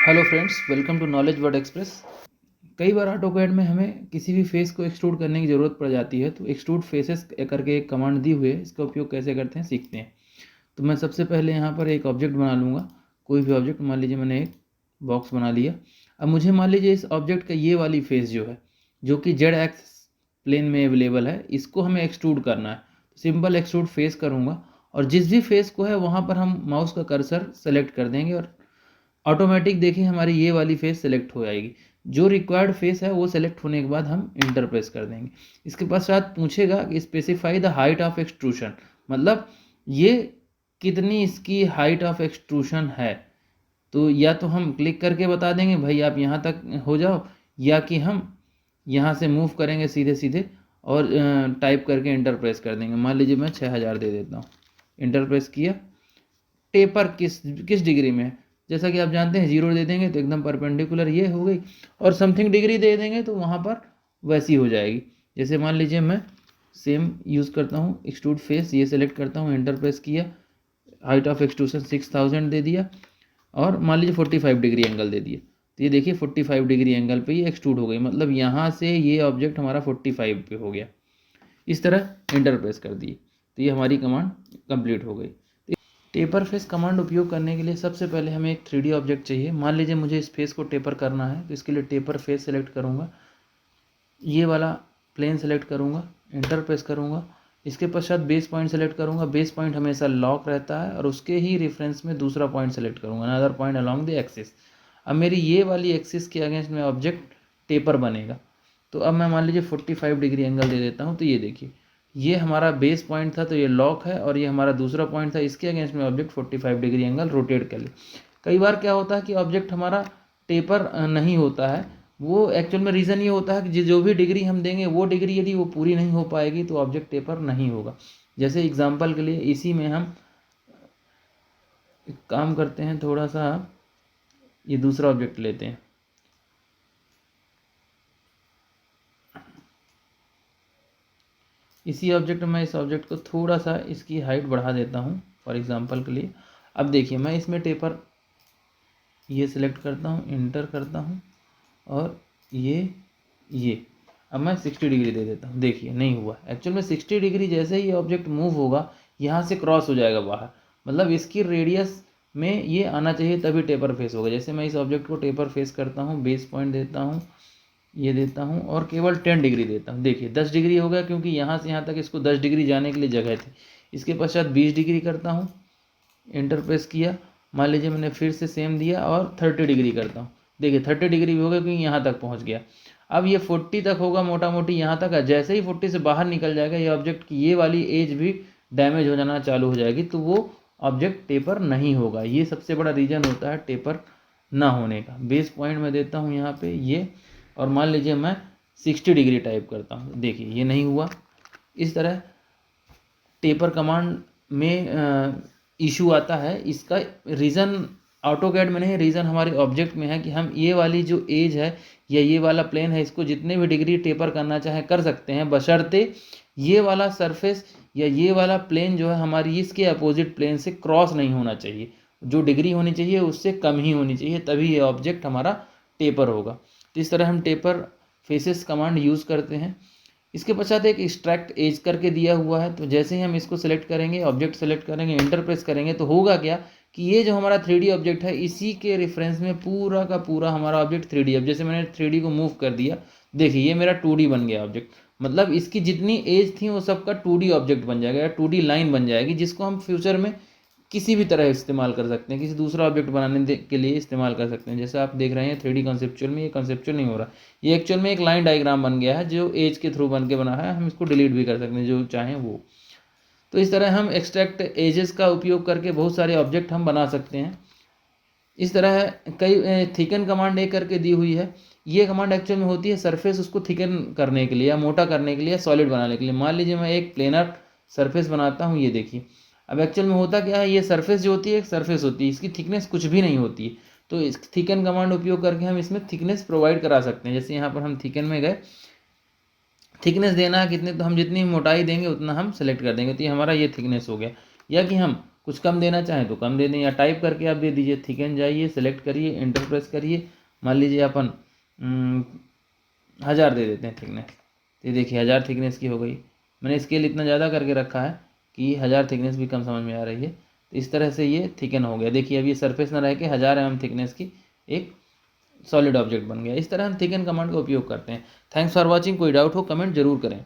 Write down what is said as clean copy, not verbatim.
Hello friends, welcome to knowledge word express. कई बार AutoCAD में हमें किसी भी फेस को एक्सट्रूड करने की ज़रूरत पड़ जाती है, तो एक्सट्रूड फेसेस करके एक कमांड दी हुई है। इसका उपयोग कैसे करते हैं सीखते हैं। तो मैं सबसे पहले यहाँ पर एक ऑब्जेक्ट बना लूँगा, कोई भी ऑब्जेक्ट। मान लीजिए मैंने एक बॉक्स बना लिया। अब मुझे मान लीजिए इस ऑब्जेक्ट का ये वाली फेस जो है, जो कि जेड एक्स प्लेन में अवेलेबल है, इसको हमें एक्सट्रूड करना है। सिंपल एक्सट्रूड फेस करूँगा और जिस भी फेस को है वहाँ पर हम माउस का कर्सर सेलेक्ट कर देंगे और ऑटोमेटिक देखिए हमारी ये वाली फेस सेलेक्ट हो जाएगी। जो रिक्वायर्ड फेस है वो सेलेक्ट होने के बाद हम इंटर प्रेस कर देंगे। इसके पश्चात पूछेगा कि specify the height of extrusion, मतलब ये कितनी इसकी हाइट ऑफ एक्सट्रूशन है। तो या तो हम क्लिक करके बता देंगे भाई आप यहाँ तक हो जाओ, या कि हम यहाँ से मूव करेंगे सीधे सीधे और टाइप करके इंटर प्रेस कर देंगे। मान लीजिए मैं 6000 दे देता हूँ, इंटर प्रेस किया। टेपर किस किस डिग्री में है, जैसा कि आप जानते हैं 0 दे देंगे तो एकदम परपेंडिकुलर ये हो गई, और समथिंग डिग्री दे देंगे तो वहाँ पर वैसी हो जाएगी। जैसे मान लीजिए मैं सेम यूज़ करता हूँ, एक्सट्रूड फेस, ये सेलेक्ट करता हूँ, इंटर प्रेस किया, हाइट ऑफ एक्सट्रूशन 6000 दे दिया और मान लीजिए 45 डिग्री एंगल दे दिया। तो ये देखिए 45 डिग्री एंगल पे ये एक्सट्रूड हो गई, मतलब यहाँ से ये ऑब्जेक्ट हमारा 45 पे हो गया। इस तरह इंटर प्रेस कर दिए तो ये हमारी कमांड कंप्लीट हो गई। टेपर फेस कमांड उपयोग करने के लिए सबसे पहले हमें एक 3D ऑब्जेक्ट चाहिए। मान लीजिए मुझे इस फेस को टेपर करना है, तो इसके लिए टेपर फेस सेलेक्ट करूँगा, ये वाला प्लेन सेलेक्ट करूँगा, इंटर प्रेस करूँगा। इसके पश्चात बेस पॉइंट सेलेक्ट करूँगा। बेस पॉइंट हमेशा लॉक रहता है और उसके ही रेफरेंस में दूसरा पॉइंट सेलेक्ट करूँगा, another point along the axis. अब मेरी ये वाली एक्सिस के अगेंस्ट में ऑब्जेक्ट टेपर बनेगा। तो अब मैं मान लीजिए 45 डिग्री एंगल दे देता हूँ। तो ये देखिए ये हमारा बेस पॉइंट था तो ये लॉक है, और ये हमारा दूसरा पॉइंट था, इसके अगेंस्ट में ऑब्जेक्ट 45 डिग्री एंगल रोटेट कर ले। कई बार क्या होता है कि ऑब्जेक्ट हमारा टेपर नहीं होता है, वो एक्चुअल में रीज़न ये होता है कि जो भी डिग्री हम देंगे वो डिग्री यदि वो पूरी नहीं हो पाएगी तो ऑब्जेक्ट टेपर नहीं होगा। जैसे एग्जांपल के लिए इसी में हम एक काम करते हैं, थोड़ा सा ये दूसरा ऑब्जेक्ट लेते हैं। इसी ऑब्जेक्ट में इस ऑब्जेक्ट को थोड़ा सा इसकी हाइट बढ़ा देता हूँ फॉर एग्जांपल के लिए। अब देखिए मैं इसमें टेपर ये सिलेक्ट करता हूँ, इंटर करता हूँ और ये अब मैं 60 डिग्री दे देता हूँ। देखिए नहीं हुआ, एक्चुअल में 60 डिग्री जैसे ही ऑब्जेक्ट मूव होगा यहाँ से क्रॉस हो जाएगा बाहर, मतलब इसकी रेडियस में ये आना चाहिए तभी टेपर फेस होगा। जैसे मैं इस ऑब्जेक्ट को टेपर फेस करता हूँ, बेस पॉइंट देता हूँ, ये देता हूँ और केवल 10 डिग्री देता हूँ। देखिए 10 डिग्री हो गया, क्योंकि यहाँ से यहाँ तक इसको 10 डिग्री जाने के लिए जगह थी। इसके पश्चात 20 डिग्री करता हूँ, इंटर प्रेस किया। मान लीजिए मैंने फिर से सेम दिया और 30 डिग्री करता हूँ। देखिए 30 डिग्री भी हो गया क्योंकि यहाँ तक पहुँच गया। अब ये 40 तक होगा, मोटा मोटी यहाँ तक है। जैसे ही 40 से बाहर निकल जाएगा ये ऑब्जेक्ट की ये वाली एज भी डैमेज हो जाना चालू हो जाएगी, तो वो ऑब्जेक्ट टेपर नहीं होगा। ये सबसे बड़ा रीज़न होता है टेपर ना होने का। बेस पॉइंट में देता हूँ यहाँ पे ये, और मान लीजिए मैं 60 डिग्री टाइप करता हूँ। देखिए ये नहीं हुआ। इस तरह टेपर कमांड में इशू आता है। इसका रीज़न ऑटोकैड में नहीं, रीज़न हमारे ऑब्जेक्ट में है कि हम ये वाली जो एज है या ये वाला प्लेन है, इसको जितने भी डिग्री टेपर करना चाहे कर सकते हैं, बशर्ते ये वाला सरफेस या ये वाला प्लेन जो है हमारी इसके अपोजिट प्लेन से क्रॉस नहीं होना चाहिए। जो डिग्री होनी चाहिए उससे कम ही होनी चाहिए, तभी ये ऑब्जेक्ट हमारा टेपर होगा। तो इस तरह हम टेपर फेसेस कमांड यूज़ करते हैं। इसके पश्चात एक एक्सट्रैक्ट एज करके दिया हुआ है, तो जैसे ही हम इसको सेलेक्ट करेंगे, ऑब्जेक्ट सेलेक्ट करेंगे, इंटर प्रेस करेंगे, तो होगा क्या कि ये जो हमारा 3D ऑब्जेक्ट है इसी के रेफरेंस में पूरा का पूरा हमारा ऑब्जेक्ट 3D। अब जैसे मैंने 3D को मूव कर दिया, देखिए ये मेरा 2D बन गया ऑब्जेक्ट। मतलब इसकी जितनी एज थी वो सबका 2D ऑब्जेक्ट बन जाएगा या 2D लाइन बन जाएगी, जिसको हम फ्यूचर में किसी भी तरह इस्तेमाल कर सकते हैं, किसी दूसरा ऑब्जेक्ट बनाने के लिए इस्तेमाल कर सकते हैं। जैसे आप देख रहे हैं 3D कॉन्सेप्चुअल में, ये कॉन्सेप्चुअल नहीं हो रहा, ये एक्चुअल में एक लाइन डायग्राम बन गया है जो एज के थ्रू बन के बना है। हम इसको डिलीट भी कर सकते हैं जो चाहें वो। तो इस तरह हम एक्सट्रैक्ट एजेस का उपयोग करके बहुत सारे ऑब्जेक्ट हम बना सकते हैं। इस तरह कई थिकन कमांड एक करके दी हुई है। ये कमांड एक्चुअल में होती है सरफेस उसको थिकन करने के लिए या मोटा करने के लिए या सॉलिड बनाने के लिए। मान लीजिए मैं एक प्लेनर सरफेस बनाता हूँ, ये देखिए। अब एक्चुअल में होता क्या है, ये सरफेस जो होती है एक सरफेस होती है, इसकी थिकनेस कुछ भी नहीं होती है। तो इस थिकन कमांड उपयोग करके हम इसमें थिकनेस प्रोवाइड करा सकते हैं। जैसे यहाँ पर हम थिकन में गए, थिकनेस देना है कितने, तो हम जितनी मोटाई देंगे उतना हम सेलेक्ट कर देंगे, तो ये हमारा ये थिकनेस हो गया। या कि हम कुछ कम देना चाहें तो कम दे दें, या टाइप करके आप दे दीजिए। थिकन जाइए, सेलेक्ट करिए, एंटर प्रेस करिए, मान लीजिए अपन 1000 दे देते हैं थिकनेस। ये देखिए 1000 थिकनेस की हो गई। मैंने स्केल इतना ज़्यादा करके रखा है कि 1000 थिकनेस भी कम समझ में आ रही है। तो इस तरह से ये थिकन हो गया। देखिए अब ये सरफेस ना रह के 1000 mm थिकनेस की एक सॉलिड ऑब्जेक्ट बन गया। इस तरह हम थिकन कमांड का उपयोग करते हैं। Thanks for watching. कोई डाउट हो कमेंट जरूर करें।